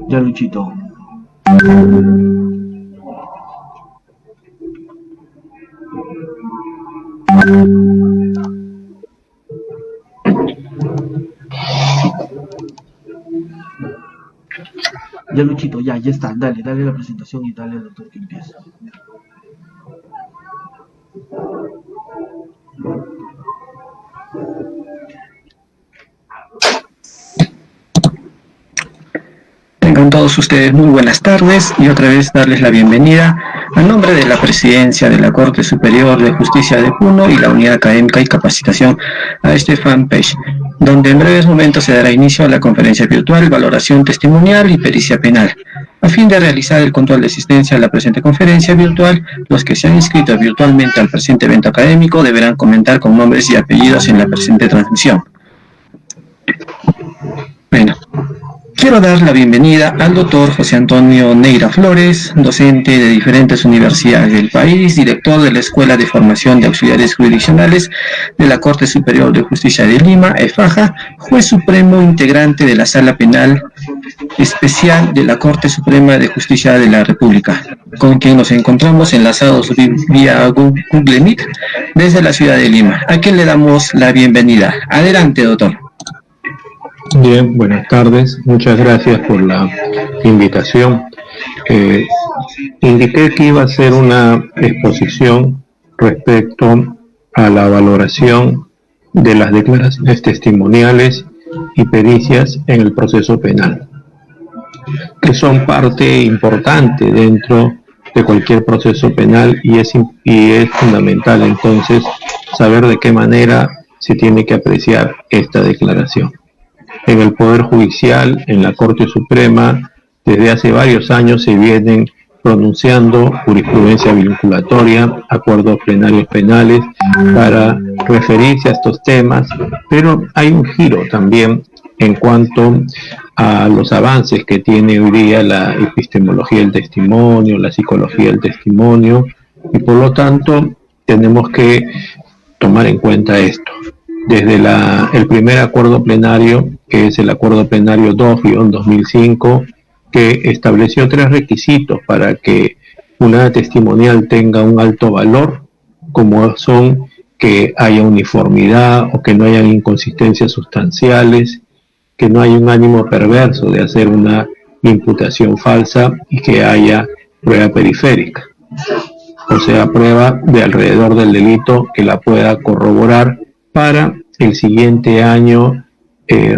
Ya, Luchito. Ya, Luchito, ya está. Dale la presentación y dale al doctor que empiece. Tengan todos ustedes muy buenas tardes y otra vez darles la bienvenida a nombre de la Presidencia de la Corte Superior de Justicia de Puno y la Unidad Académica y Capacitación a este fanpage, donde en breves momentos se dará inicio a la conferencia virtual Valoración Testimonial y Pericia Penal. A fin de realizar el control de asistencia a la presente conferencia virtual, los que se han inscrito virtualmente al presente evento académico deberán comentar con nombres y apellidos en la presente transmisión. Bueno, quiero dar la bienvenida al doctor José Antonio Neira Flores, docente de diferentes universidades del país, director de la Escuela de Formación de Auxiliares Jurisdiccionales de la Corte Superior de Justicia de Lima, EFAJA, juez supremo integrante de la Sala Penal Especial de la Corte Suprema de Justicia de la República, con quien nos encontramos enlazados vía Google Meet desde la ciudad de Lima, a quien le damos la bienvenida. Adelante, doctor. Bien, buenas tardes. Muchas gracias por la invitación. Indiqué que iba a hacer una exposición respecto a la valoración de las declaraciones testimoniales y pericias en el proceso penal, que son parte importante dentro de cualquier proceso penal y es fundamental entonces saber de qué manera se tiene que apreciar esta declaración. En el Poder Judicial, en la Corte Suprema, desde hace varios años se vienen pronunciando jurisprudencia vinculatoria, acuerdos plenarios penales para referirse a estos temas, pero hay un giro también en cuanto a los avances que tiene hoy día la epistemología del testimonio, la psicología del testimonio, y por lo tanto tenemos que tomar en cuenta esto. Desde el primer acuerdo plenario, que es el acuerdo plenario 2-2005, que estableció 3 requisitos para que una testimonial tenga un alto valor, como son que haya uniformidad o que no hayan inconsistencias sustanciales, que no haya un ánimo perverso de hacer una imputación falsa y que haya prueba periférica, o sea, prueba de alrededor del delito que la pueda corroborar para el siguiente año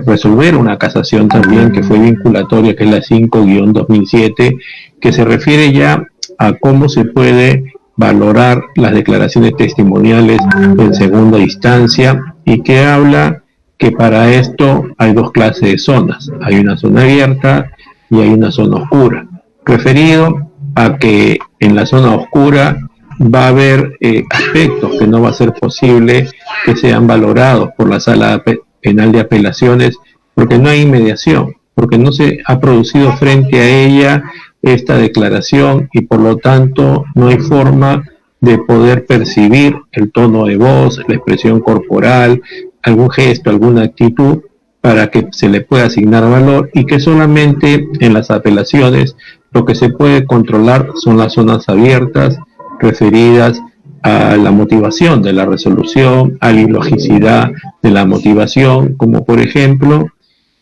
resolver una casación también que fue vinculatoria, que es la 5-2007, que se refiere ya a cómo se puede valorar las declaraciones testimoniales en segunda instancia y que habla que para esto hay 2 clases de zonas, hay una zona abierta y hay una zona oscura, referido a que en la zona oscura va a haber aspectos que no va a ser posible que sean valorados por la Sala Penal de Apelaciones porque no hay inmediación, porque no se ha producido frente a ella esta declaración y por lo tanto no hay forma de poder percibir el tono de voz, la expresión corporal, algún gesto, alguna actitud para que se le pueda asignar valor, y que solamente en las apelaciones lo que se puede controlar son las zonas abiertas referidas a la motivación de la resolución, a la ilogicidad de la motivación, como por ejemplo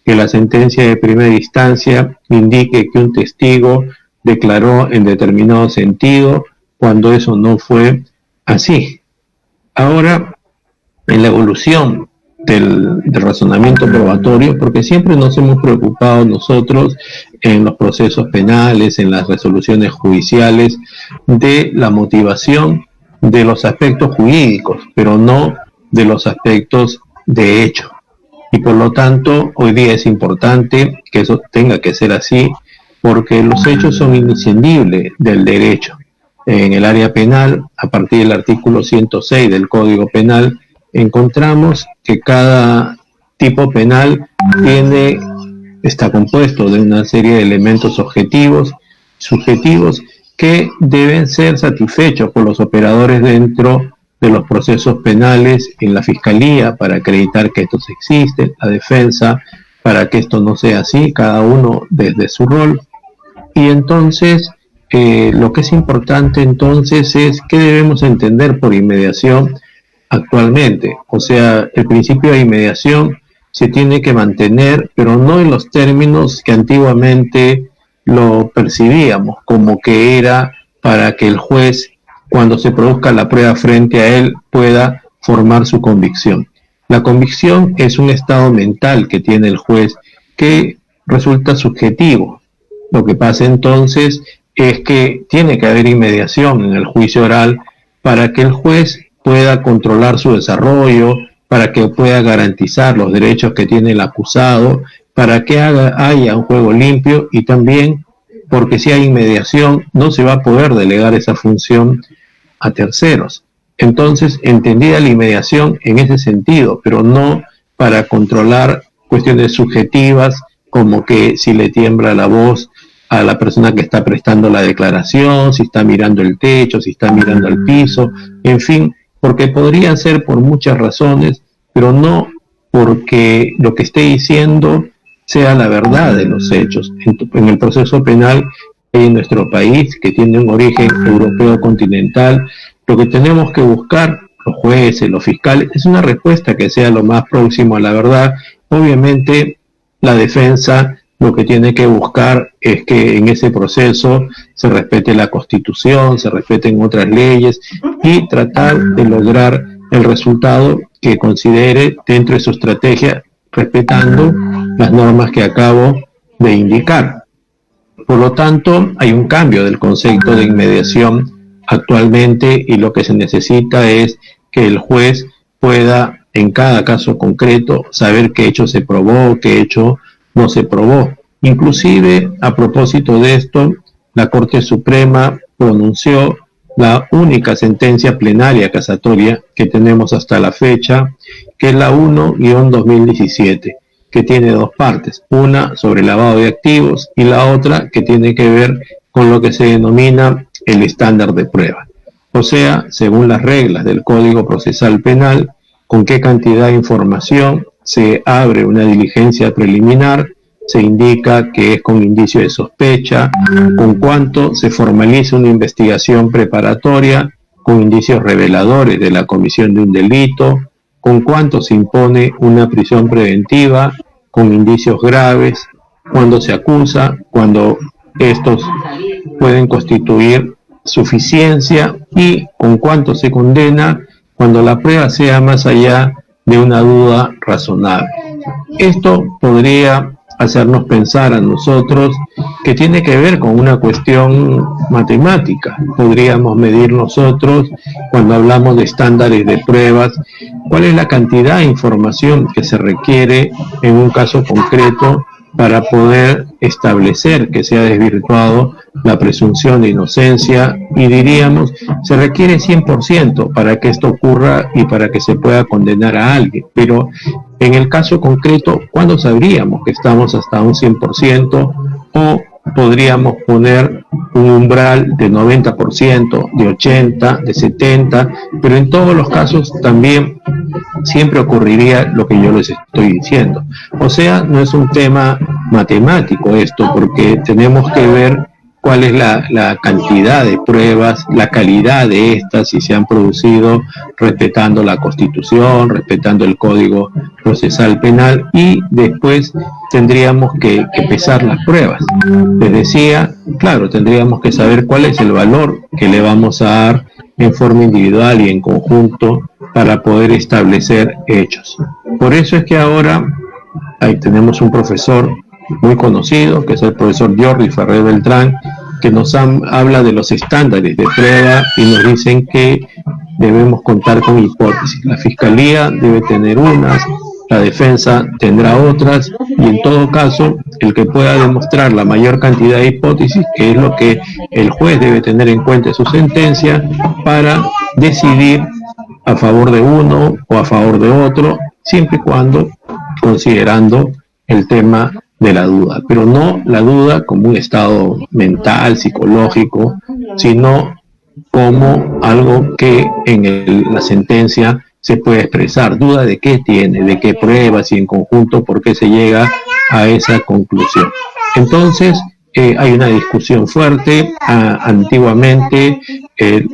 que la sentencia de primera instancia indique que un testigo declaró en determinado sentido cuando eso no fue así. Ahora, en la evolución del razonamiento probatorio, porque siempre nos hemos preocupado nosotros en los procesos penales, en las resoluciones judiciales, de la motivación de los aspectos jurídicos, pero no de los aspectos de hecho. Y por lo tanto, hoy día es importante que eso tenga que ser así, porque los hechos son indiscindibles del derecho. En el área penal, a partir del artículo 106 del Código Penal, encontramos que cada tipo penal está compuesto de una serie de elementos objetivos, subjetivos, que deben ser satisfechos por los operadores dentro de los procesos penales, en la fiscalía para acreditar que estos existen, la defensa para que esto no sea así, cada uno desde su rol. Y entonces, lo que es importante entonces es qué debemos entender por inmediación actualmente. O sea, el principio de inmediación se tiene que mantener, pero no en los términos que antiguamente lo percibíamos, como que era para que el juez, cuando se produzca la prueba frente a él, pueda formar su convicción. La convicción es un estado mental que tiene el juez que resulta subjetivo. Lo que pasa entonces es que tiene que haber inmediación en el juicio oral para que el juez pueda controlar su desarrollo, para que pueda garantizar los derechos que tiene el acusado, para que haya un juego limpio, y también porque si hay inmediación no se va a poder delegar esa función a terceros. Entonces, entendida la inmediación en ese sentido, pero no para controlar cuestiones subjetivas como que si le tiembla la voz a la persona que está prestando la declaración, si está mirando el techo, si está mirando el piso, en fin, porque podrían ser por muchas razones, pero no porque lo que esté diciendo sea la verdad de los hechos. En el proceso penal en nuestro país, que tiene un origen europeo continental, lo que tenemos que buscar, los jueces, los fiscales, es una respuesta que sea lo más próximo a la verdad. Obviamente, la defensa lo que tiene que buscar es que en ese proceso se respete la Constitución, se respeten otras leyes y tratar de lograr el resultado que considere dentro de su estrategia, respetando las normas que acabo de indicar. Por lo tanto, hay un cambio del concepto de inmediación actualmente, y lo que se necesita es que el juez pueda, en cada caso concreto, saber qué hecho se probó, qué hecho no se probó. Inclusive, a propósito de esto, la Corte Suprema pronunció la única sentencia plenaria casatoria que tenemos hasta la fecha, que es la 1-2017, que tiene dos partes, una sobre lavado de activos y la otra que tiene que ver con lo que se denomina el estándar de prueba. O sea, según las reglas del Código Procesal Penal, con qué cantidad de información se abre una diligencia preliminar, se indica que es con indicio de sospecha, con cuánto se formaliza una investigación preparatoria, con indicios reveladores de la comisión de un delito, con cuánto se impone una prisión preventiva, con indicios graves, cuando se acusa, cuando estos pueden constituir suficiencia, y con cuánto se condena cuando la prueba sea más allá de una duda razonable. Esto podría hacernos pensar a nosotros que tiene que ver con una cuestión matemática. Podríamos medir nosotros, cuando hablamos de estándares de pruebas, cuál es la cantidad de información que se requiere en un caso concreto para poder establecer que se ha desvirtuado la presunción de inocencia, y diríamos, se requiere 100% para que esto ocurra y para que se pueda condenar a alguien. Pero en el caso concreto, ¿cuándo sabríamos que estamos hasta un 100%? O podríamos poner un umbral de 90%, de 80%, de 70%, pero en todos los casos también siempre ocurriría lo que yo les estoy diciendo. O sea, no es un tema matemático esto, porque tenemos que ver cuál es la cantidad de pruebas, la calidad de estas, si se han producido respetando la Constitución, respetando el Código Procesal Penal, y después tendríamos que pesar las pruebas. Les decía, claro, tendríamos que saber cuál es el valor que le vamos a dar en forma individual y en conjunto para poder establecer hechos. Por eso es que ahora ahí tenemos un profesor muy conocido, que es el profesor Jordi Ferrer Beltrán, que nos habla de los estándares de prueba y nos dicen que debemos contar con hipótesis. La Fiscalía debe tener unas, la defensa tendrá otras, y en todo caso, el que pueda demostrar la mayor cantidad de hipótesis, que es lo que el juez debe tener en cuenta en su sentencia, para decidir a favor de uno o a favor de otro, siempre y cuando considerando el tema de la duda, pero no la duda como un estado mental, psicológico, sino como algo que en la sentencia se puede expresar. Duda de qué tiene, de qué pruebas y en conjunto por qué se llega a esa conclusión. Entonces, hay una discusión fuerte. Antiguamente,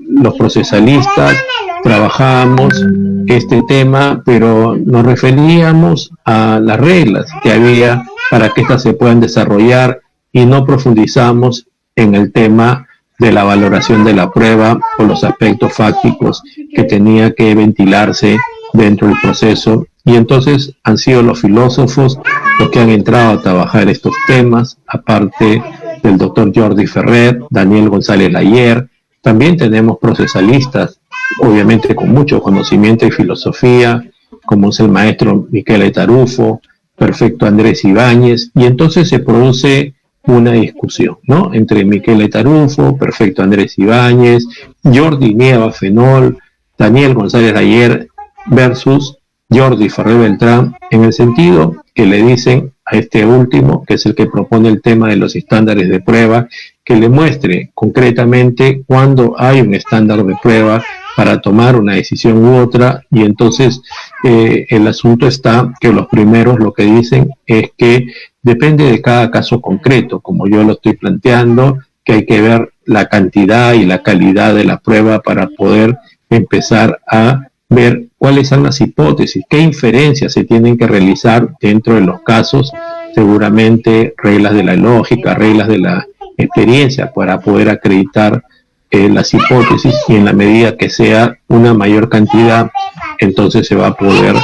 los procesalistas trabajábamos este tema, pero nos referíamos a las reglas que había para que éstas se puedan desarrollar y no profundizamos en el tema de la valoración de la prueba o los aspectos fácticos que tenía que ventilarse dentro del proceso. Y entonces han sido los filósofos los que han entrado a trabajar estos temas, aparte del doctor Jordi Ferrer, Daniel González Layer. También tenemos procesalistas, obviamente con mucho conocimiento y filosofía, como es el maestro Michele Tarufo, perfecto Andrés Ibáñez, y entonces se produce una discusión, ¿no? Entre Michele Tarufo, perfecto Andrés Ibáñez, Jordi Nieva Fenol, Daniel González Layer versus Jordi Ferrer Beltrán, en el sentido que le dicen a este último, que es el que propone el tema de los estándares de prueba, que le muestre concretamente cuándo hay un estándar de prueba para tomar una decisión u otra, y entonces el asunto está que los primeros lo que dicen es que depende de cada caso concreto, como yo lo estoy planteando, que hay que ver la cantidad y la calidad de la prueba para poder empezar a ver cuáles son las hipótesis, qué inferencias se tienen que realizar dentro de los casos, seguramente reglas de la lógica, reglas de la experiencia para poder acreditar las hipótesis, y en la medida que sea una mayor cantidad, entonces se va a poder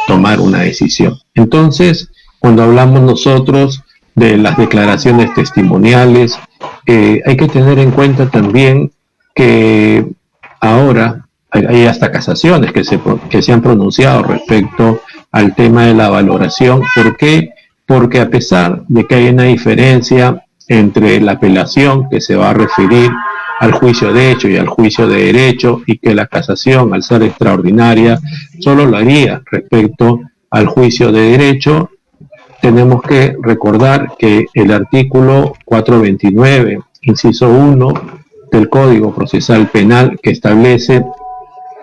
tomar una decisión. Entonces, cuando hablamos nosotros de las declaraciones testimoniales, hay que tener en cuenta también que ahora hay hasta casaciones que se han pronunciado respecto al tema de la valoración. ¿Por qué? Porque a pesar de que hay una diferencia entre la apelación, que se va a referir al juicio de hecho y al juicio de derecho, y que la casación, al ser extraordinaria, solo lo haría respecto al juicio de derecho, tenemos que recordar que el artículo 429, inciso 1 del Código Procesal Penal, que establece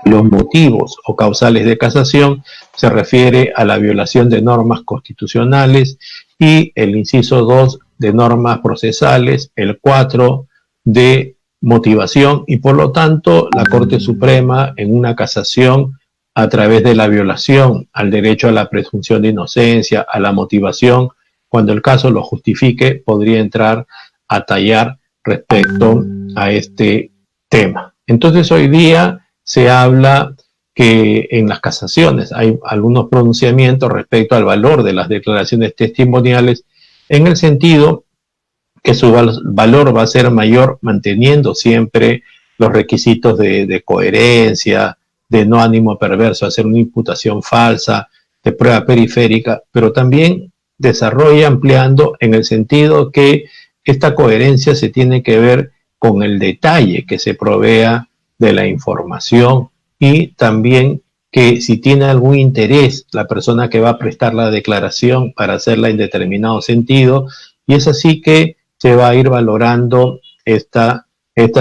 los motivos o causales de casación, se refiere a la violación de normas constitucionales, y el inciso 2 de normas procesales, el 4 de motivación, y por lo tanto la Corte Suprema en una casación a través de la violación al derecho a la presunción de inocencia, a la motivación, cuando el caso lo justifique, podría entrar a tallar respecto a este tema. Entonces hoy día se habla que en las casaciones hay algunos pronunciamientos respecto al valor de las declaraciones testimoniales, en el sentido que su valor va a ser mayor manteniendo siempre los requisitos de coherencia, de no ánimo perverso, hacer una imputación falsa, de prueba periférica, pero también desarrolla ampliando en el sentido que esta coherencia se tiene que ver con el detalle que se provea de la información, y también que si tiene algún interés la persona que va a prestar la declaración para hacerla en determinado sentido, y es así que se va a ir valorando esta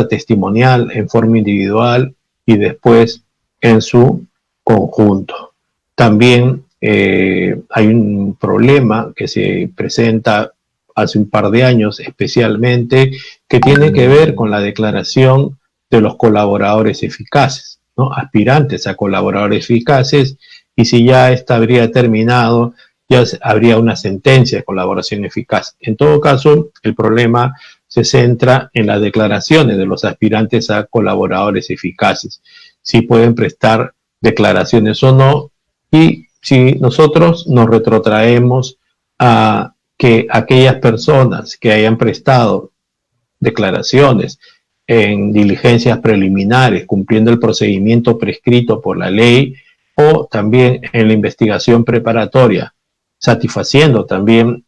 testimonial en forma individual y después en su conjunto. También hay un problema que se presenta hace un par de años especialmente, que tiene que ver con la declaración de los colaboradores eficaces, ¿no? Aspirantes a colaboradores eficaces, y si ya esta habría terminado, ya habría una sentencia de colaboración eficaz. En todo caso, el problema se centra en las declaraciones de los aspirantes a colaboradores eficaces, si pueden prestar declaraciones o no, y si nosotros nos retrotraemos a que aquellas personas que hayan prestado declaraciones en diligencias preliminares, cumpliendo el procedimiento prescrito por la ley, o también en la investigación preparatoria, satisfaciendo también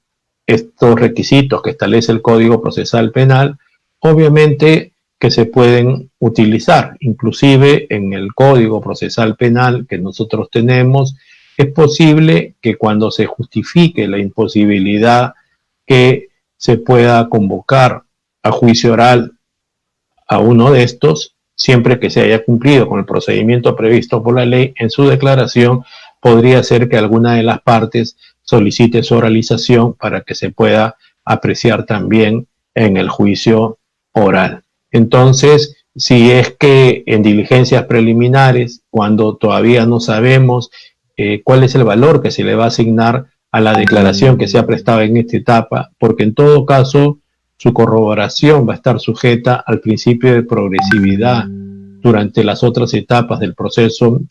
estos requisitos que establece el Código Procesal Penal, obviamente que se pueden utilizar. Inclusive en el Código Procesal Penal que nosotros tenemos, es posible que cuando se justifique la imposibilidad que se pueda convocar a juicio oral a uno de estos, siempre que se haya cumplido con el procedimiento previsto por la ley, en su declaración podría ser que alguna de las partes solicite su oralización para que se pueda apreciar también en el juicio oral. Entonces, si es que en diligencias preliminares, cuando todavía no sabemos cuál es el valor que se le va a asignar a la declaración que se ha prestado en esta etapa, porque en todo caso su corroboración va a estar sujeta al principio de progresividad durante las otras etapas del proceso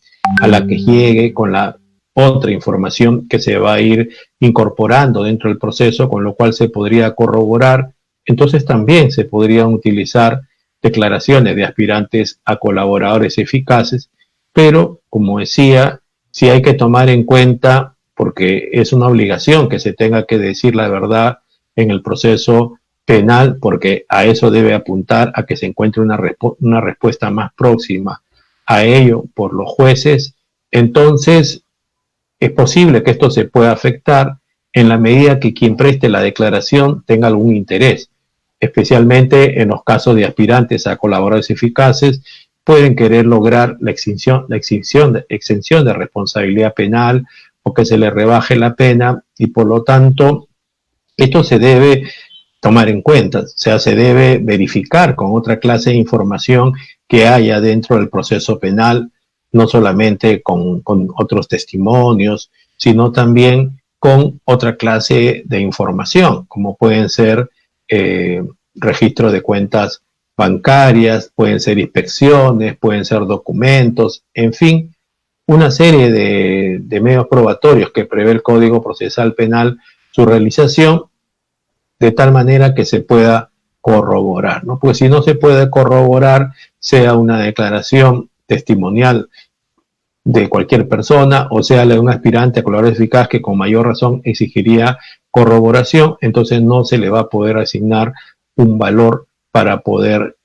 a la que llegue con la otra información que se va a ir incorporando dentro del proceso, con lo cual se podría corroborar. Entonces también se podrían utilizar declaraciones de aspirantes a colaboradores eficaces, pero como decía, sí hay que tomar en cuenta, porque es una obligación que se tenga que decir la verdad en el proceso penal, porque a eso debe apuntar, a que se encuentre una respuesta más próxima a ello por los jueces. Entonces, es posible que esto se pueda afectar en la medida que quien preste la declaración tenga algún interés, especialmente en los casos de aspirantes a colaboradores eficaces, pueden querer lograr la exención de responsabilidad penal o que se le rebaje la pena, y por lo tanto esto se debe tomar en cuenta, o sea, se debe verificar con otra clase de información que haya dentro del proceso penal, no solamente con otros testimonios, sino también con otra clase de información, como pueden ser registro de cuentas bancarias, pueden ser inspecciones, pueden ser documentos, en fin, una serie de medios probatorios que prevé el Código Procesal Penal, su realización, de tal manera que se pueda corroborar, ¿no? Porque si no se puede corroborar, sea una declaración testimonial de cualquier persona, o sea, la de un aspirante a colaborador eficaz que con mayor razón exigiría corroboración, entonces no se le va a poder asignar un valor para poder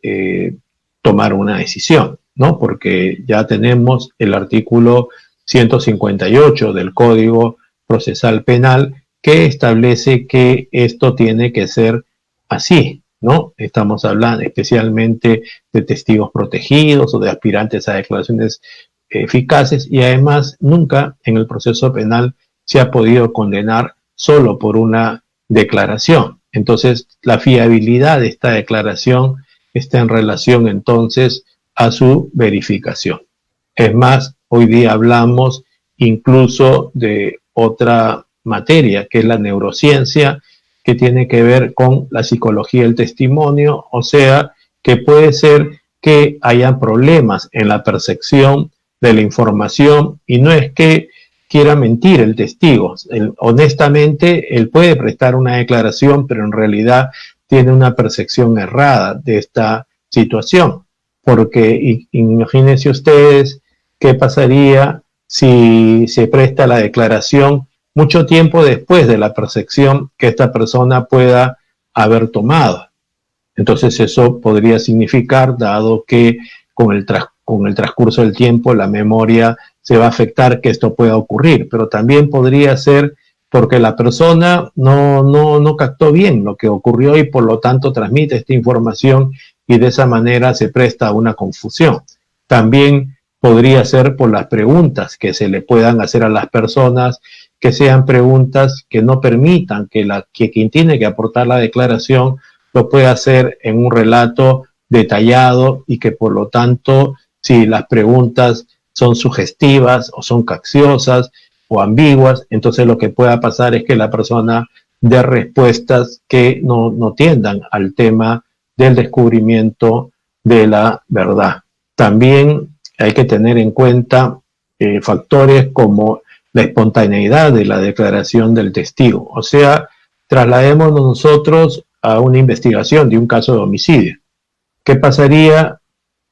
tomar una decisión, ¿no? Porque ya tenemos el artículo 158 del Código Procesal Penal que establece que esto tiene que ser así, ¿no? Estamos hablando especialmente de testigos protegidos o de aspirantes a declaraciones eficaces, y además nunca en el proceso penal se ha podido condenar solo por una declaración. Entonces, la fiabilidad de esta declaración está en relación entonces a su verificación. Es más, hoy día hablamos incluso de otra materia, que es la neurociencia, que tiene que ver con la psicología del testimonio, o sea, que puede ser que haya problemas en la percepción de la información, y no es que quiera mentir el testigo. Honestamente, él puede prestar una declaración, pero en realidad tiene una percepción errada de esta situación, porque imagínense ustedes qué pasaría si se presta la declaración mucho tiempo después de la percepción que esta persona pueda haber tomado. Entonces eso podría significar, dado que con el transcurso del tiempo la memoria se va a afectar, que esto pueda ocurrir, pero también podría ser porque la persona no captó bien lo que ocurrió y por lo tanto transmite esta información, y de esa manera se presta a una confusión. También podría ser por las preguntas que se le puedan hacer a las personas que sean preguntas que no permitan que quien tiene que aportar la declaración lo pueda hacer en un relato detallado y que por lo tanto, si las preguntas son sugestivas o son capciosas o ambiguas, entonces lo que pueda pasar es que la persona dé respuestas que no tiendan al tema del descubrimiento de la verdad. También hay que tener en cuenta factores como la espontaneidad de la declaración del testigo. O sea, trasladémonos nosotros a una investigación de un caso de homicidio. ¿Qué pasaría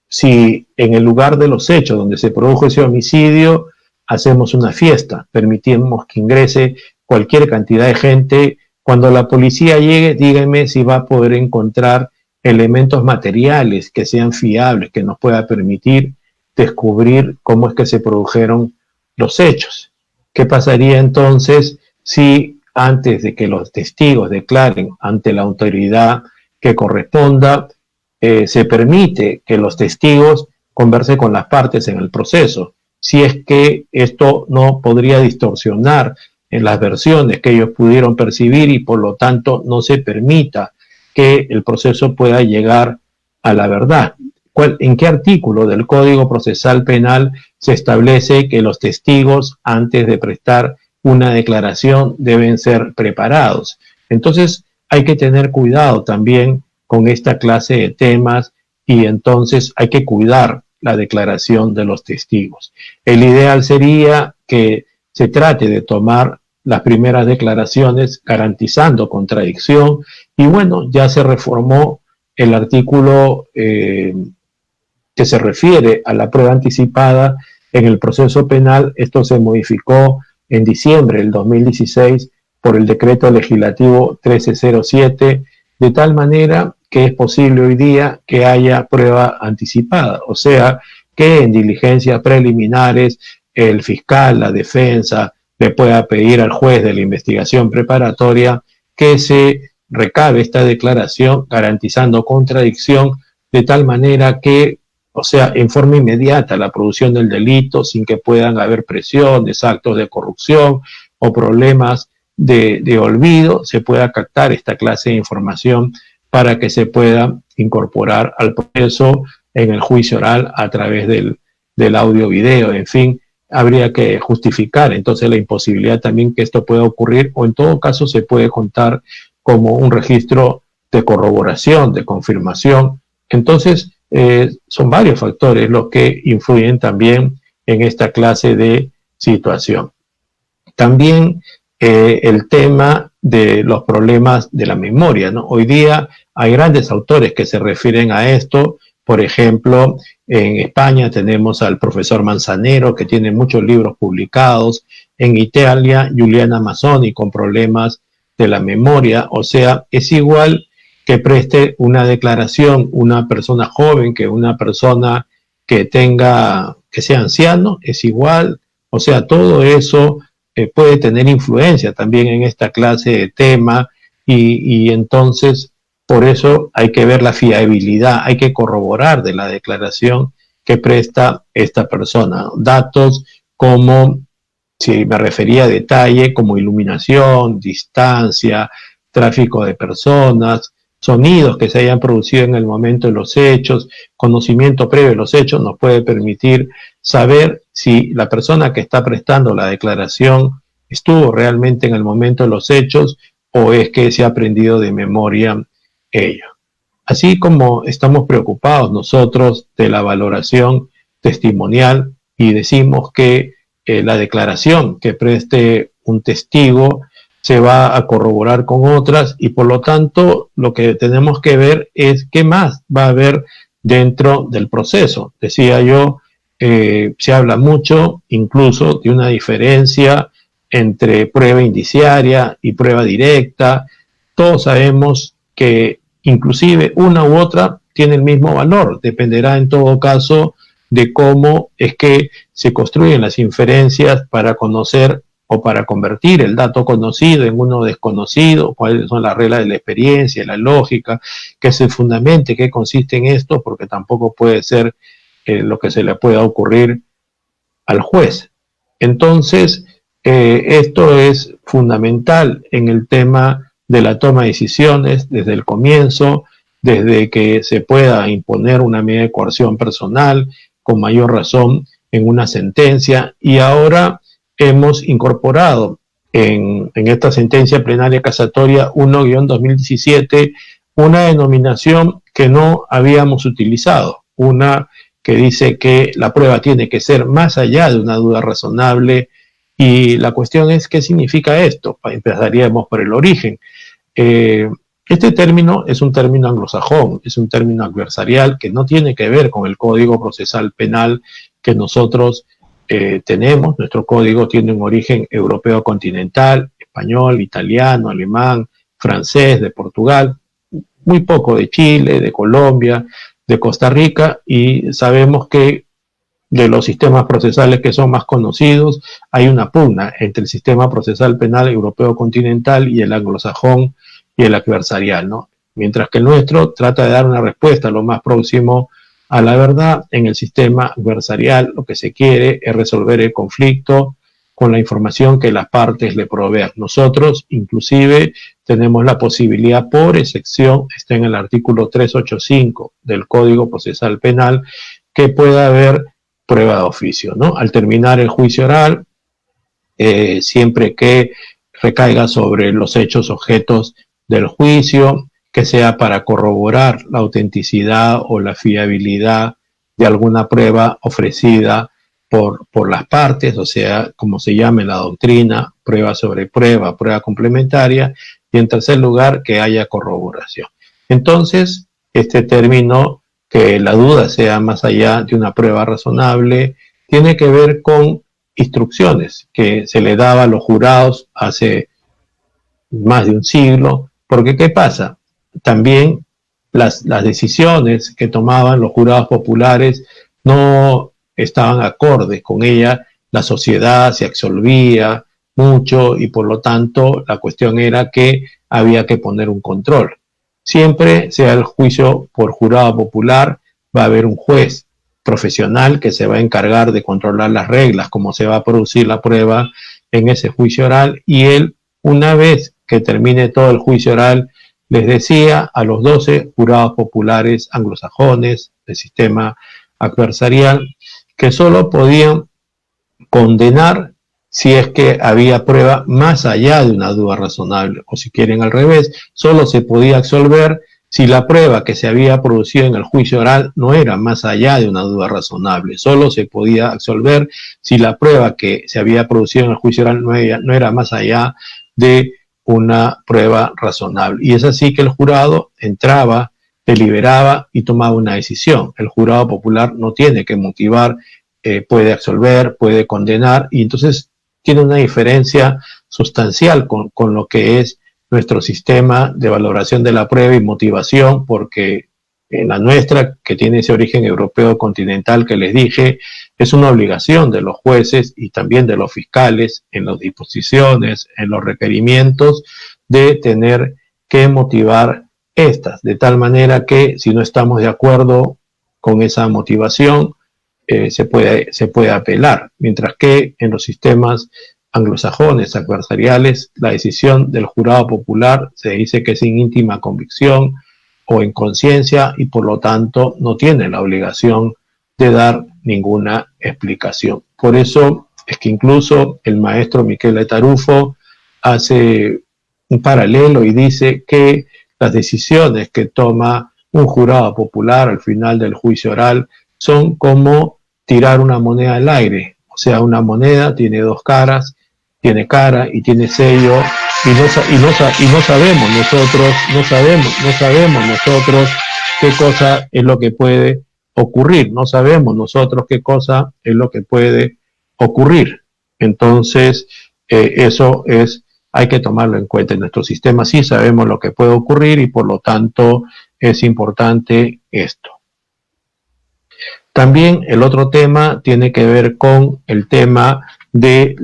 si en el lugar de los hechos donde se produjo ese homicidio hacemos una fiesta, permitimos que ingrese cualquier cantidad de gente? Cuando la policía llegue, díganme si va a poder encontrar elementos materiales que sean fiables, que nos pueda permitir descubrir cómo es que se produjeron los hechos. ¿Qué pasaría entonces si antes de que los testigos declaren ante la autoridad que corresponda, se permite que los testigos conversen con las partes en el proceso? Si es que esto no podría distorsionar en las versiones que ellos pudieron percibir y por lo tanto no se permita que el proceso pueda llegar a la verdad. ¿En qué artículo del Código Procesal Penal se establece que los testigos, antes de prestar una declaración, deben ser preparados? Entonces hay que tener cuidado también con esta clase de temas y entonces hay que cuidar la declaración de los testigos. El ideal sería que se trate de tomar las primeras declaraciones garantizando contradicción y bueno, ya se reformó el artículo que se refiere a la prueba anticipada en el proceso penal. Esto se modificó en diciembre del 2016 por el decreto legislativo 1307, de tal manera que es posible hoy día que haya prueba anticipada, o sea, que en diligencias preliminares el fiscal, la defensa, le pueda pedir al juez de la investigación preparatoria que se recabe esta declaración garantizando contradicción de tal manera que, o sea, en forma inmediata la producción del delito sin que puedan haber presiones, actos de corrupción o problemas de olvido, se pueda captar esta clase de información para que se pueda incorporar al proceso en el juicio oral a través del audio-video. En fin, habría que justificar entonces la imposibilidad también que esto pueda ocurrir, o en todo caso se puede contar como un registro de corroboración, de confirmación. Entonces, son varios factores los que influyen también en esta clase de situación. También el tema de los problemas de la memoria, ¿no? Hoy día hay grandes autores que se refieren a esto. Por ejemplo, en España tenemos al profesor Manzanero, que tiene muchos libros publicados. En Italia, Giuliana Mazzoni, con problemas de la memoria. O sea, es igual que preste una declaración una persona joven que una persona que sea anciano, es igual. O sea, todo eso puede tener influencia también en esta clase de tema y entonces por eso hay que ver la fiabilidad, hay que corroborar de la declaración que presta esta persona. Datos como, si me refería a detalle, como iluminación, distancia, tráfico de personas, sonidos que se hayan producido en el momento de los hechos, conocimiento previo de los hechos, nos puede permitir saber si la persona que está prestando la declaración estuvo realmente en el momento de los hechos o es que se ha aprendido de memoria ello. Así como estamos preocupados nosotros de la valoración testimonial y decimos que la declaración que preste un testigo se va a corroborar con otras y por lo tanto lo que tenemos que ver es qué más va a haber dentro del proceso. Decía yo, se habla mucho incluso de una diferencia entre prueba indiciaria y prueba directa. Todos sabemos que inclusive una u otra tiene el mismo valor, dependerá en todo caso de cómo es que se construyen las inferencias para conocer o para convertir el dato conocido en uno desconocido, cuáles son las reglas de la experiencia, la lógica, qué se fundamente, qué consiste en esto, porque tampoco puede ser lo que se le pueda ocurrir al juez. Entonces, Esto es fundamental en el tema de la toma de decisiones desde el comienzo, desde que se pueda imponer una medida de coerción personal, con mayor razón en una sentencia, y ahora hemos incorporado en esta sentencia plenaria casatoria 1-2017 una denominación que no habíamos utilizado, una que dice que la prueba tiene que ser más allá de una duda razonable. Y la cuestión es, ¿qué significa esto? Empezaríamos por el origen. Este término es un término anglosajón, es un término adversarial que no tiene que ver con el Código Procesal Penal que nosotros tenemos. Nuestro código tiene un origen europeo continental, español, italiano, alemán, francés, de Portugal, muy poco de Chile, de Colombia, de Costa Rica, y sabemos que de los sistemas procesales que son más conocidos, hay una pugna entre el sistema procesal penal europeo continental y el anglosajón y el adversarial, ¿no? Mientras que el nuestro trata de dar una respuesta lo más próximo a la verdad. En el sistema adversarial lo que se quiere es resolver el conflicto con la información que las partes le provean. Nosotros, inclusive, tenemos la posibilidad, por excepción, está en el artículo 385 del Código Procesal Penal, que pueda haber prueba de oficio, ¿no? Al terminar el juicio oral, siempre que recaiga sobre los hechos objetos del juicio, que sea para corroborar la autenticidad o la fiabilidad de alguna prueba ofrecida por las partes, o sea, como se llama en la doctrina, prueba sobre prueba, prueba complementaria, y en tercer lugar, que haya corroboración. Entonces, este término, que la duda sea más allá de una prueba razonable, tiene que ver con instrucciones que se le daba a los jurados hace más de un siglo, porque ¿qué pasa? También las decisiones que tomaban los jurados populares no estaban acordes con ella, la sociedad se absolvía mucho y por lo tanto la cuestión era que había que poner un control. Siempre, sea el juicio por jurado popular, va a haber un juez profesional que se va a encargar de controlar las reglas, cómo se va a producir la prueba en ese juicio oral, y él, una vez que termine todo el juicio oral, les decía a los 12 jurados populares anglosajones del sistema adversarial que solo podían condenar si es que había prueba más allá de una duda razonable, o si quieren al revés, solo se podía absolver si la prueba que se había producido en el juicio oral no era más allá de una duda razonable. Solo se podía absolver si la prueba que se había producido en el juicio oral no era más allá de una prueba razonable. Y es así que el jurado entraba, deliberaba y tomaba una decisión. El jurado popular no tiene que motivar, puede absolver, puede condenar, y entonces tiene una diferencia sustancial con lo que es nuestro sistema de valoración de la prueba y motivación, porque en la nuestra, que tiene ese origen europeo continental que les dije, es una obligación de los jueces y también de los fiscales en las disposiciones, en los requerimientos, de tener que motivar estas, de tal manera que si no estamos de acuerdo con esa motivación, se puede apelar, mientras que en los sistemas anglosajones adversariales la decisión del jurado popular se dice que es sin íntima convicción o en conciencia y por lo tanto no tiene la obligación de dar ninguna explicación. Por eso es que incluso el maestro Michele Tarufo hace un paralelo y dice que las decisiones que toma un jurado popular al final del juicio oral son como tirar una moneda al aire. O sea, una moneda tiene dos caras, tiene cara y tiene sello, y no sabemos nosotros qué cosa es lo que puede ocurrir, no sabemos nosotros qué cosa es lo que puede ocurrir. Entonces, eso hay que tomarlo en cuenta. En nuestro sistema sí sabemos lo que puede ocurrir y por lo tanto es importante esto. También el otro tema tiene que ver con el tema de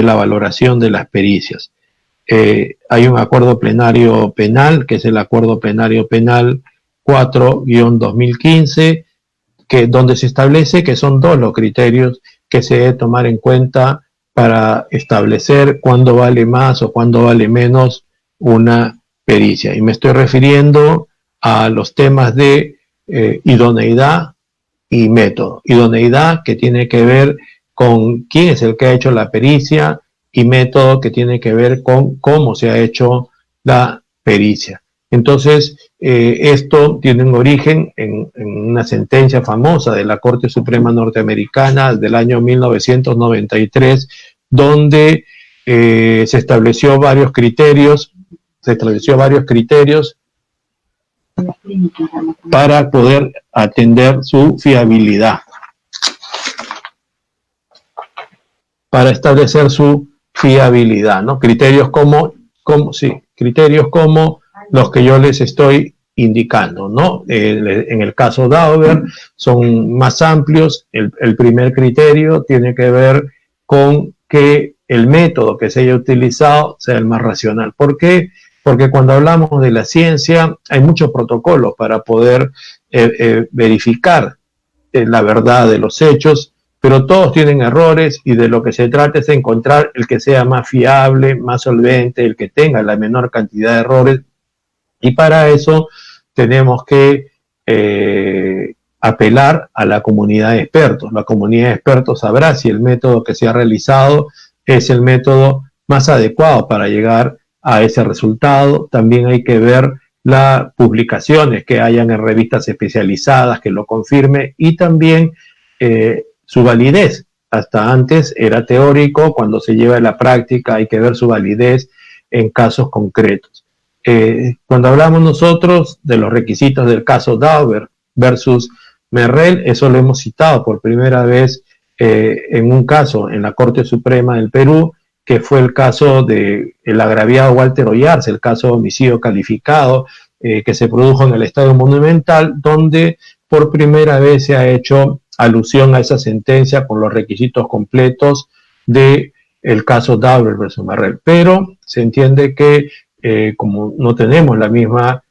la valoración de las pericias. Hay un acuerdo plenario penal, que es el acuerdo plenario penal 4-2015, donde se establece que son dos los criterios que se debe tomar en cuenta para establecer cuándo vale más o cuándo vale menos una pericia. Y me estoy refiriendo a los temas de idoneidad y método. Idoneidad, que tiene que ver con quién es el que ha hecho la pericia, y método, que tiene que ver con cómo se ha hecho la pericia. Entonces, esto tiene un origen en una sentencia famosa de la Corte Suprema Norteamericana del año 1993, donde se estableció varios criterios para poder atender su fiabilidad, para establecer su fiabilidad, ¿no? Criterios como los que yo les estoy indicando, ¿no? En el caso Dauber son más amplios. El primer criterio tiene que ver con que el método que se haya utilizado sea el más racional. ¿Por qué? Porque cuando hablamos de la ciencia hay muchos protocolos para poder verificar la verdad de los hechos, pero todos tienen errores, y de lo que se trata es de encontrar el que sea más fiable, más solvente, el que tenga la menor cantidad de errores, y para eso tenemos que apelar a la comunidad de expertos. La comunidad de expertos sabrá si el método que se ha realizado es el método más adecuado para llegar a ese resultado. También hay que ver las publicaciones que hayan en revistas especializadas que lo confirme, y también su validez. Hasta antes era teórico, cuando se lleva a la práctica hay que ver su validez en casos concretos. Cuando hablamos nosotros de los requisitos del caso Dauber versus Merrell, eso lo hemos citado por primera vez en un caso en la Corte Suprema del Perú, que fue el caso del agraviado Walter Oyarza, el caso de homicidio calificado que se produjo en el Estadio Monumental, donde por primera vez se ha hecho alusión a esa sentencia con los requisitos completos del caso Dauber versus Merrell. Pero se entiende que como no tenemos la misma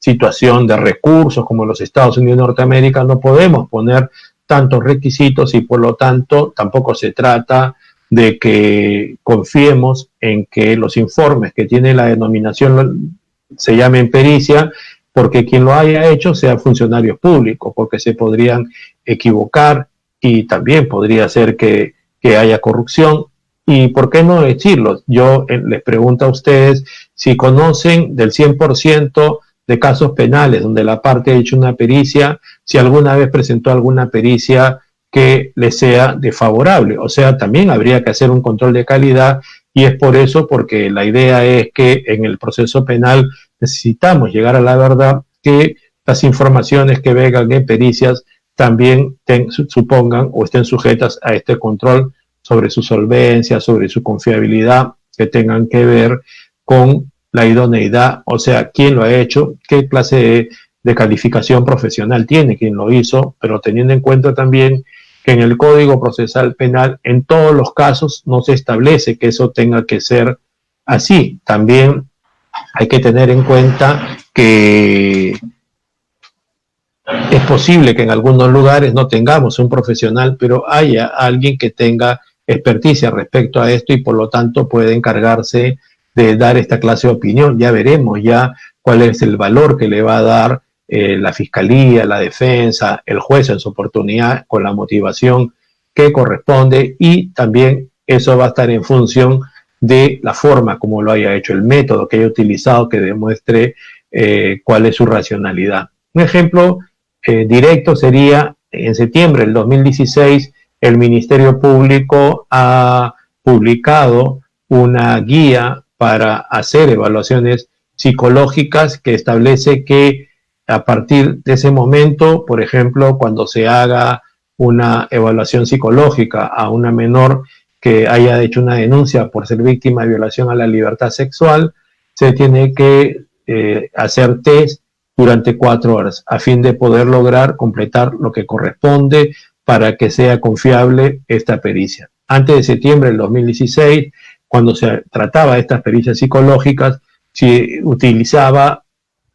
situación de recursos como los Estados Unidos de Norteamérica, no podemos poner tantos requisitos, y por lo tanto tampoco se trata de que confiemos en que los informes que tiene la denominación se llamen pericia, porque quien lo haya hecho sea funcionarios públicos, porque se podrían equivocar, y también podría ser que haya corrupción. ¿Y por qué no decirlo? Yo les pregunto a ustedes si conocen del 100% de casos penales donde la parte ha hecho una pericia, si alguna vez presentó alguna pericia que le sea desfavorable. O sea, también habría que hacer un control de calidad, y es por eso, porque la idea es que en el proceso penal necesitamos llegar a la verdad, que las informaciones que vengan en pericias también supongan o estén sujetas a este control sobre su solvencia, sobre su confiabilidad, que tengan que ver con la idoneidad, o sea, quién lo ha hecho, qué clase de calificación profesional tiene quien lo hizo, pero teniendo en cuenta también que en el Código Procesal Penal en todos los casos no se establece que eso tenga que ser así. También hay que tener en cuenta que es posible que en algunos lugares no tengamos un profesional, pero haya alguien que tenga experticia respecto a esto, y por lo tanto puede encargarse de dar esta clase de opinión. Ya veremos ya cuál es el valor que le va a dar la fiscalía, la defensa, el juez en su oportunidad, con la motivación que corresponde, y también eso va a estar en función de la forma como lo haya hecho, el método que haya utilizado, que demuestre cuál es su racionalidad. Un ejemplo directo sería: en septiembre del 2016 el Ministerio Público ha publicado una guía para hacer evaluaciones psicológicas, que establece que a partir de ese momento, por ejemplo, cuando se haga una evaluación psicológica a una menor que haya hecho una denuncia por ser víctima de violación a la libertad sexual, se tiene que hacer test durante 4 horas a fin de poder lograr completar lo que corresponde para que sea confiable esta pericia. Antes de septiembre del 2016, cuando se trataba de estas pericias psicológicas, se utilizaba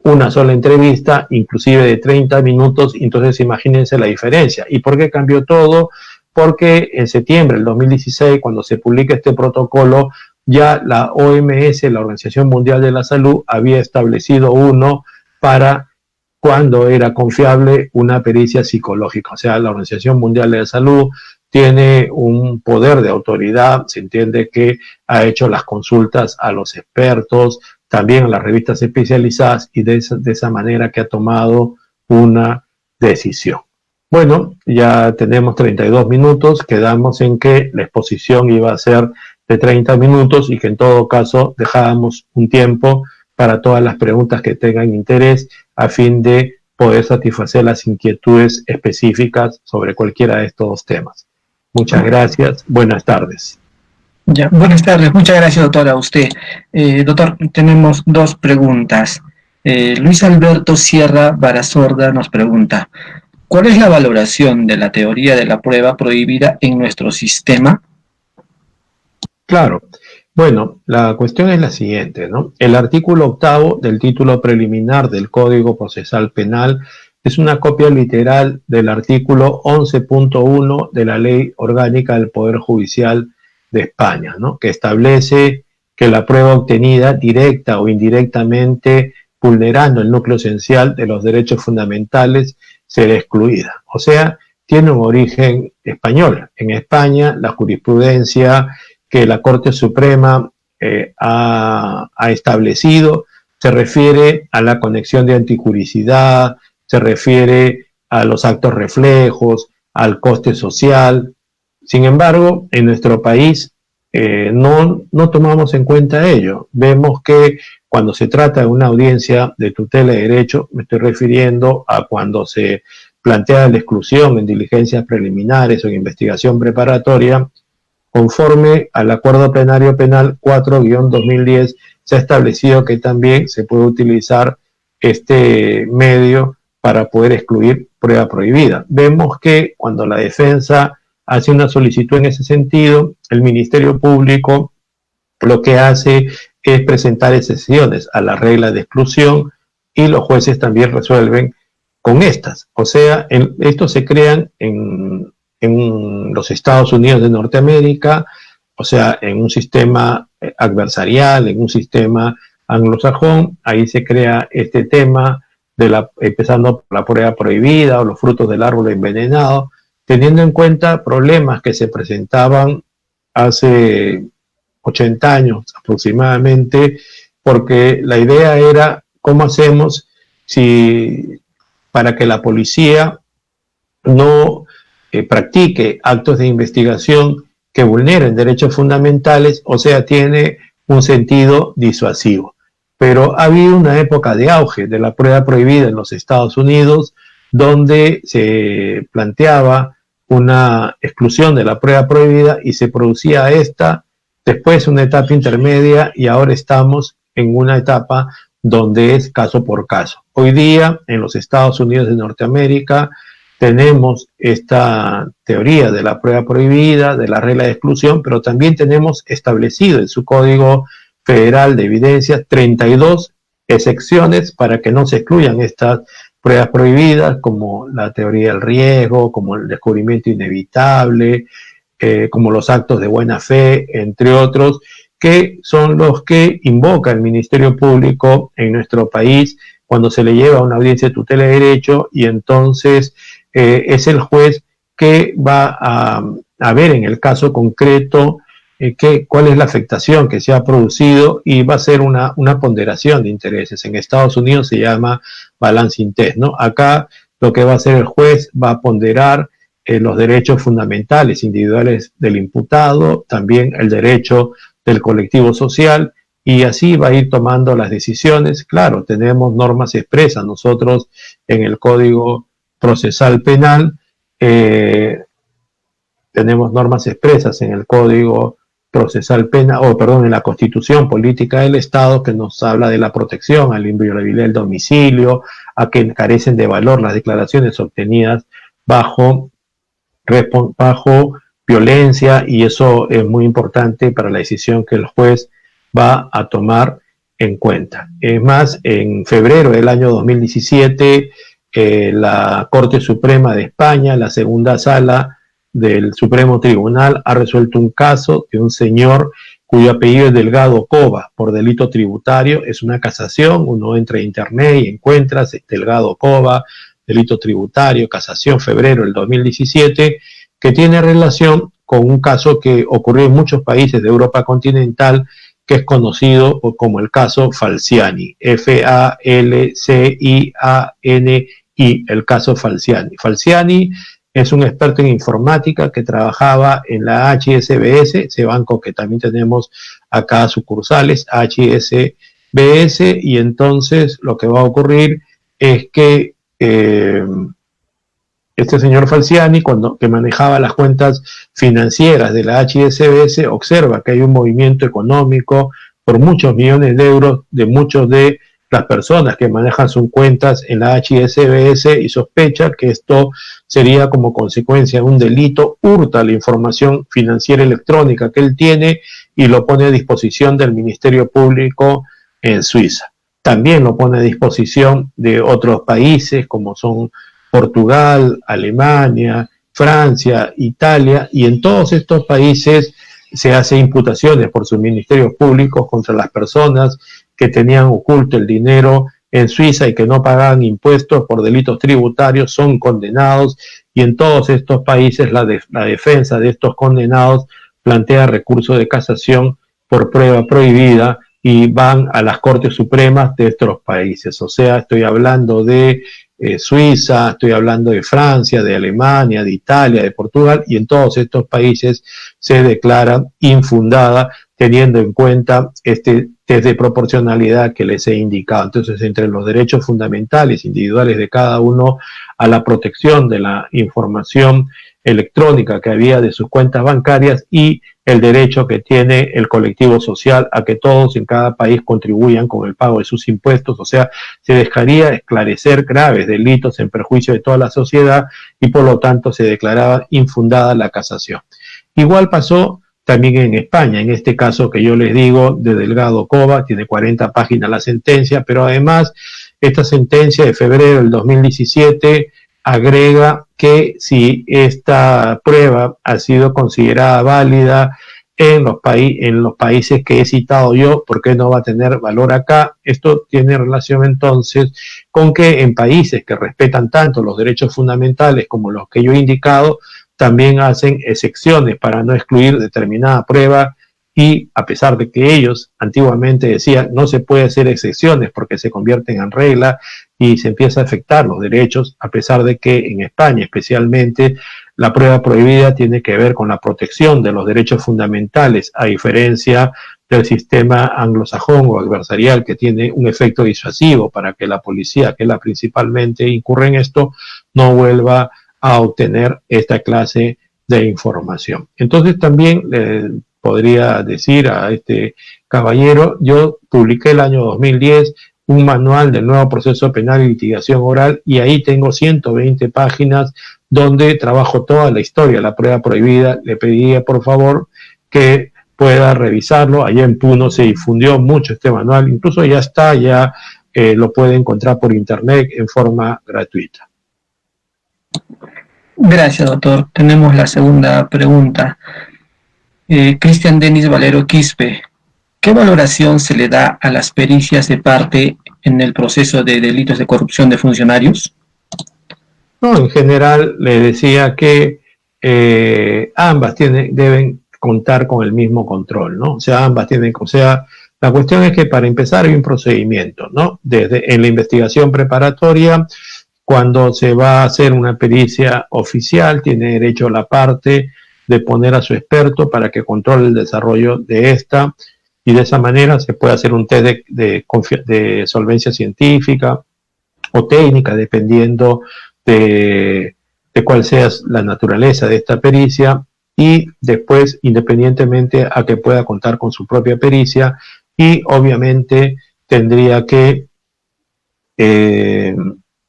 una sola entrevista, inclusive de 30 minutos, entonces imagínense la diferencia. ¿Y por qué cambió todo? porque en septiembre del 2016, cuando se publica este protocolo, ya la OMS, la Organización Mundial de la Salud, había establecido uno para cuando era confiable una pericia psicológica. O sea, la Organización Mundial de la Salud tiene un poder de autoridad, se entiende que ha hecho las consultas a los expertos, también a las revistas especializadas, y de esa manera que ha tomado una decisión. Bueno, ya tenemos 32 minutos, quedamos en que la exposición iba a ser de 30 minutos y que en todo caso dejábamos un tiempo para todas las preguntas que tengan interés a fin de poder satisfacer las inquietudes específicas sobre cualquiera de estos dos temas. Muchas gracias, buenas tardes. Ya, buenas tardes, muchas gracias, doctor, a usted. Doctor, tenemos dos preguntas. Luis Alberto Sierra Barazorda nos pregunta: ¿cuál es la valoración de la teoría de la prueba prohibida en nuestro sistema? Claro. Bueno, la cuestión es la siguiente, ¿no? El artículo 8 del título preliminar del Código Procesal Penal es una copia literal del artículo 11.1 de la Ley Orgánica del Poder Judicial de España, ¿no? Que establece que la prueba obtenida directa o indirectamente vulnerando el núcleo esencial de los derechos fundamentales será excluida. O sea, tiene un origen español. En España, la jurisprudencia que la Corte Suprema ha establecido se refiere a la conexión de anticuricidad, se refiere a los actos reflejos, al coste social. Sin embargo, en nuestro país no tomamos en cuenta ello. Vemos que cuando se trata de una audiencia de tutela de derecho, me estoy refiriendo a cuando se plantea la exclusión en diligencias preliminares o en investigación preparatoria, conforme al Acuerdo Plenario Penal 4-2010, se ha establecido que también se puede utilizar este medio para poder excluir prueba prohibida. Vemos que cuando la defensa hace una solicitud en ese sentido, el Ministerio Público lo que hace es presentar excepciones a la regla de exclusión y los jueces también resuelven con estas. O sea, estos se crean en los Estados Unidos de Norteamérica, o sea, en un sistema adversarial, en un sistema anglosajón. Ahí se crea este tema empezando por la prueba prohibida o los frutos del árbol envenenado, teniendo en cuenta problemas que se presentaban hace 80 años aproximadamente, porque la idea era cómo hacemos para que la policía no practique actos de investigación que vulneren derechos fundamentales, o sea, tiene un sentido disuasivo. Pero ha habido una época de auge de la prueba prohibida en los Estados Unidos, donde se planteaba una exclusión de la prueba prohibida y se producía esta, después una etapa intermedia y ahora estamos en una etapa donde es caso por caso. Hoy día, en los Estados Unidos de Norteamérica, tenemos esta teoría de la prueba prohibida, de la regla de exclusión, pero también tenemos establecido en su Código Federal de Evidencias 32 excepciones para que no se excluyan estas pruebas prohibidas, como la teoría del riesgo, como el descubrimiento inevitable, como los actos de buena fe, entre otros, que son los que invoca el Ministerio Público en nuestro país cuando se le lleva a una audiencia de tutela de derecho, y entonces es el juez que va a ver en el caso concreto cuál es la afectación que se ha producido y va a hacer una ponderación de intereses. En Estados Unidos se llama balancing test, ¿no? Acá lo que va a hacer el juez va a ponderar los derechos fundamentales individuales del imputado, también el derecho del colectivo social, y así va a ir tomando las decisiones. Claro, tenemos normas expresas nosotros en el Código Procesal Penal, tenemos normas expresas en el Código Procesal Penal, en la Constitución Política del Estado, que nos habla de la protección a la inviolabilidad del domicilio, a que carecen de valor las declaraciones obtenidas bajo violencia, y eso es muy importante para la decisión que el juez va a tomar en cuenta. Es más, en febrero del año 2017, la Corte Suprema de España, la segunda sala, del Supremo Tribunal ha resuelto un caso de un señor cuyo apellido es Delgado Cova por delito tributario. Es una casación, uno entra a internet y encuentra Delgado Cova, delito tributario, casación, febrero del 2017, que tiene relación con un caso que ocurrió en muchos países de Europa continental, que es conocido como el caso Falciani, Falciani, el caso Falciani. Falciani es un experto en informática que trabajaba en la HSBC, ese banco que también tenemos acá sucursales, HSBC, y entonces lo que va a ocurrir es que este señor Falciani, que manejaba las cuentas financieras de la HSBC, observa que hay un movimiento económico por muchos millones de euros de muchos de las personas que manejan sus cuentas en la HSBC, y sospecha que esto sería como consecuencia de un delito. Hurta la información financiera electrónica que él tiene y lo pone a disposición del Ministerio Público en Suiza. También lo pone a disposición de otros países como son Portugal, Alemania, Francia, Italia, y en todos estos países se hacen imputaciones por sus ministerios públicos contra las personas que tenían oculto el dinero en Suiza y que no pagaban impuestos por delitos tributarios, son condenados, y en todos estos países la defensa de estos condenados plantea recurso de casación por prueba prohibida y van a las Cortes Supremas de estos países. O sea, estoy hablando de Suiza, estoy hablando de Francia, de Alemania, de Italia, de Portugal, y en todos estos países se declara infundada, teniendo en cuenta este test de proporcionalidad que les he indicado. Entonces, entre los derechos fundamentales individuales de cada uno a la protección de la información electrónica que había de sus cuentas bancarias, y el derecho que tiene el colectivo social a que todos en cada país contribuyan con el pago de sus impuestos. O sea, se dejaría esclarecer graves delitos en perjuicio de toda la sociedad, y por lo tanto se declaraba infundada la casación. Igual pasó también en España, en este caso que yo les digo de Delgado Cova, tiene 40 páginas la sentencia, pero además esta sentencia de febrero del 2017 agrega que si esta prueba ha sido considerada válida en los países que he citado yo, ¿por qué no va a tener valor acá? Esto tiene relación entonces con que en países que respetan tanto los derechos fundamentales como los que yo he indicado, también hacen excepciones para no excluir determinada prueba, y a pesar de que ellos antiguamente decían no se puede hacer excepciones porque se convierten en regla y se empieza a afectar los derechos, a pesar de que en España especialmente la prueba prohibida tiene que ver con la protección de los derechos fundamentales, a diferencia del sistema anglosajón o adversarial, que tiene un efecto disuasivo para que la policía, que es la principalmente incurre en esto, no vuelva a obtener esta clase de información. Entonces también podría decir a este caballero, yo publiqué el año 2010 un manual del nuevo proceso penal y litigación oral, y ahí tengo 120 páginas donde trabajo toda la historia, la prueba prohibida. Le pediría por favor que pueda revisarlo. Allá en Puno se difundió mucho este manual, incluso ya está, ya lo puede encontrar por internet en forma gratuita. Gracias, doctor. Tenemos la segunda pregunta. Cristian Denis Valero Quispe, ¿qué valoración se le da a las pericias de parte en el proceso de delitos de corrupción de funcionarios? No, en general le decía que ambas deben contar con el mismo control, ¿no? O sea, la cuestión es que para empezar hay un procedimiento, ¿no? En la investigación preparatoria, cuando se va a hacer una pericia oficial, tiene derecho la parte de poner a su experto para que controle el desarrollo de esta, y de esa manera se puede hacer un test de solvencia científica o técnica, dependiendo de cuál sea la naturaleza de esta pericia, y después, independientemente a que pueda contar con su propia pericia, y obviamente tendría que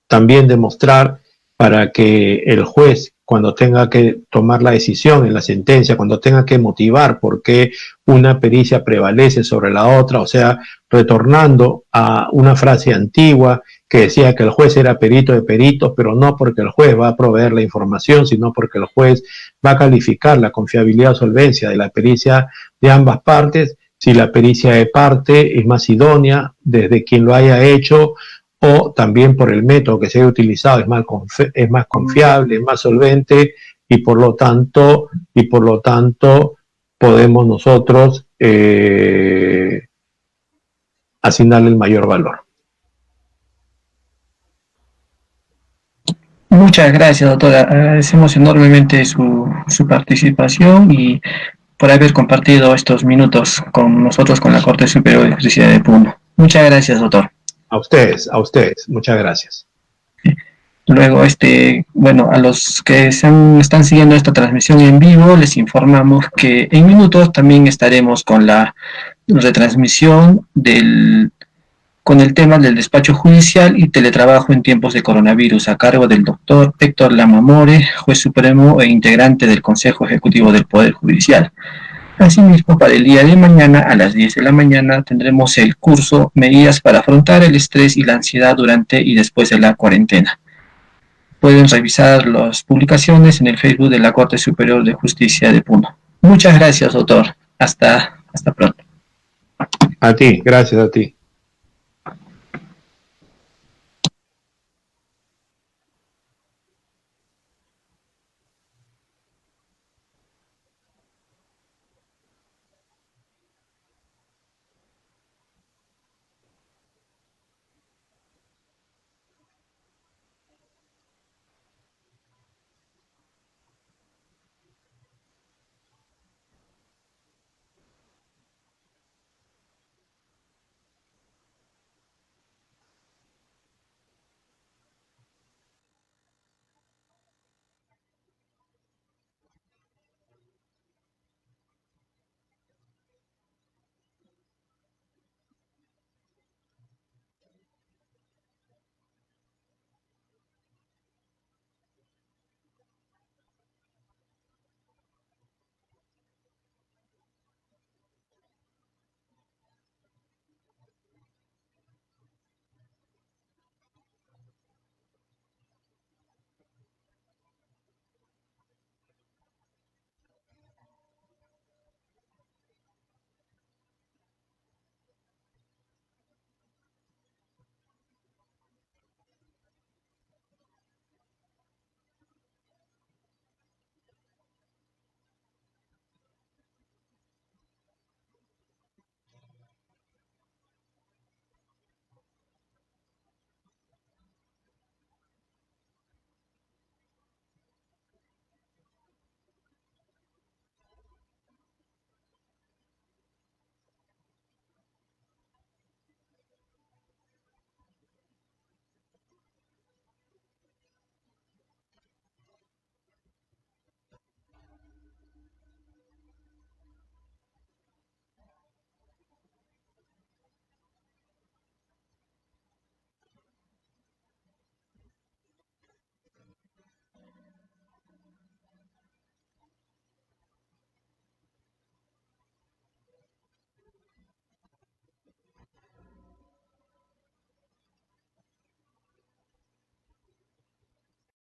también demostrar, para que el juez, cuando tenga que tomar la decisión en la sentencia, cuando tenga que motivar por qué una pericia prevalece sobre la otra, o sea, retornando a una frase antigua que decía que el juez era perito de peritos, pero no porque el juez va a proveer la información, sino porque el juez va a calificar la confiabilidad o solvencia de la pericia de ambas partes, si la pericia de parte es más idónea desde quien lo haya hecho, o también por el método que se haya utilizado es más confiable, es más solvente, y por lo tanto podemos nosotros asignarle el mayor valor. Muchas gracias, doctora. Agradecemos enormemente su participación y por haber compartido estos minutos con nosotros, con la Corte Superior de Justicia de Puno. Muchas gracias, doctor. A ustedes, muchas gracias. Luego, a los que están siguiendo esta transmisión en vivo, les informamos que en minutos también estaremos con la retransmisión con el tema del despacho judicial y teletrabajo en tiempos de coronavirus, a cargo del doctor Héctor Lamamore, juez supremo e integrante del Consejo Ejecutivo del Poder Judicial. Asimismo, para el día de mañana, a las 10 de la mañana, tendremos el curso Medidas para afrontar el estrés y la ansiedad durante y después de la cuarentena. Pueden revisar las publicaciones en el Facebook de la Corte Superior de Justicia de Puno. Muchas gracias, doctor. Hasta pronto. A ti, gracias a ti.